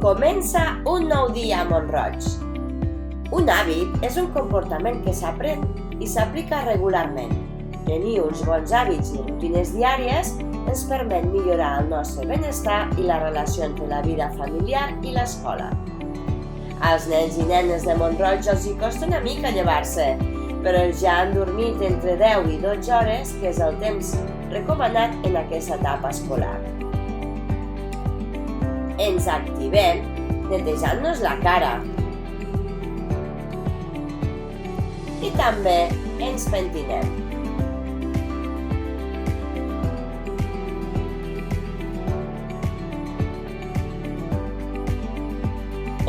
Comença un nou dia a Mont-roig. Un hàbit és un comportament que s'aprèn i s'aplica regularment. Tenir uns bons hàbits i rutines diàries ens permet millorar el nostre benestar i la relació entre la vida familiar i l'escola. Als nens i nenes de Mont-roig els hi costa una mica llevar-se, però ja han dormit entre 10 i 12 hores, que és el temps recomanat en aquesta etapa escolar. Ens activem netejant-nos la cara i també ens pentinem.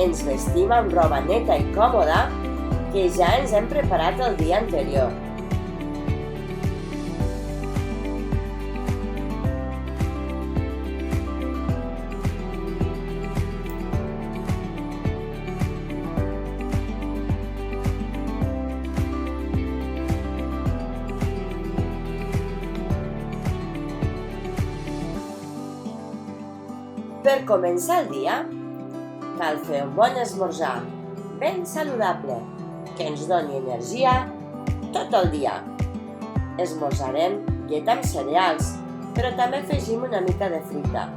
Ens vestim amb roba neta i còmoda que ja ens hem preparat el dia anterior. Per començar el dia, cal fer un bon esmorzar, ben saludable, que ens doni energia tot el dia. Esmorzarem llet amb cereals, però també afegim una mica de fruita,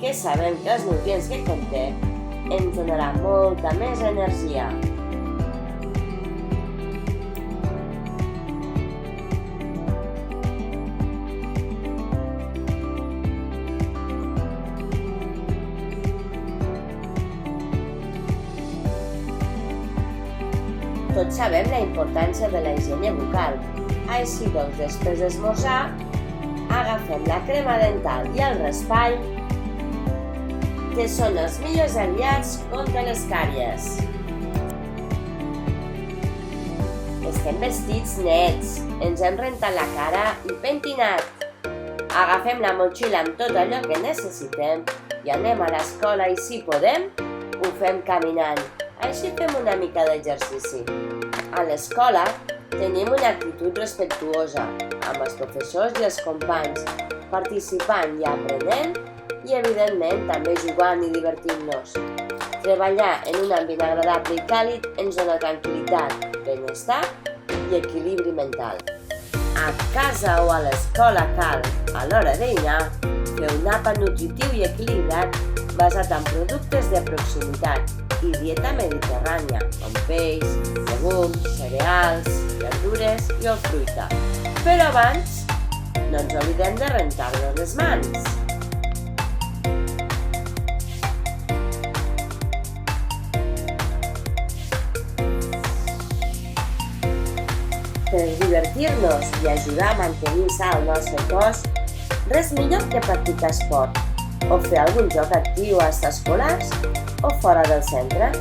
que sabem que els nutrients que conté ens donarà molta més energia. Tots sabem la importància de la higiene bucal. Així doncs, després d'esmorzar, agafem la crema dental i el raspall, que són els millors aliats contra les càries. Estem vestits nets, ens hem rentat la cara i pentinat. Agafem la motxilla amb tot allò que necessitem i anem a l'escola i, si podem, ho fem caminant. Així fem una mica d'exercici. A l'escola tenim una actitud respectuosa amb els professors i els companys, participant i aprenent i, evidentment, també jugant i divertint-nos. Treballar en un ambient agradable i càlid ens dona tranquil·litat, benestar i equilibri mental. A casa o a l'escola cal, a l'hora de dinar, fer un àpat nutritiu i equilibrat basat en productes de proximitat i dieta mediterrània, com peix, llegums, cereals, verdures i fruita. Però abans, no ens oblidem de rentar-nos les mans. Per divertir-nos i ajudar a mantenir sa el nostre cos, res millor que practicar esport o fer algun joc actiu a extraescolars o fora del centre.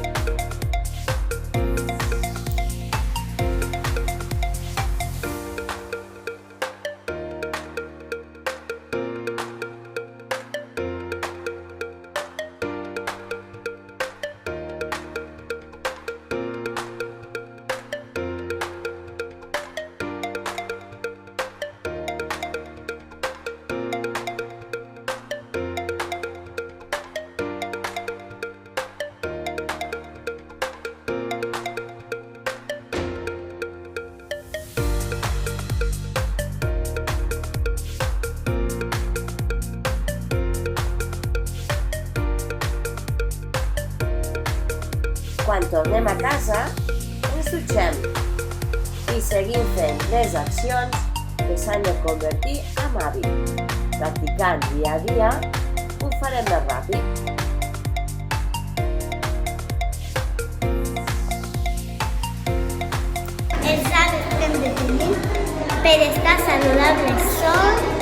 Quan tornem a casa, ens dutxem i seguim fent les accions que s'han de convertir en hàbit. Practicant dia a dia, ho farem més ràpid. Els hàbits que hem de tenir per estar saludables són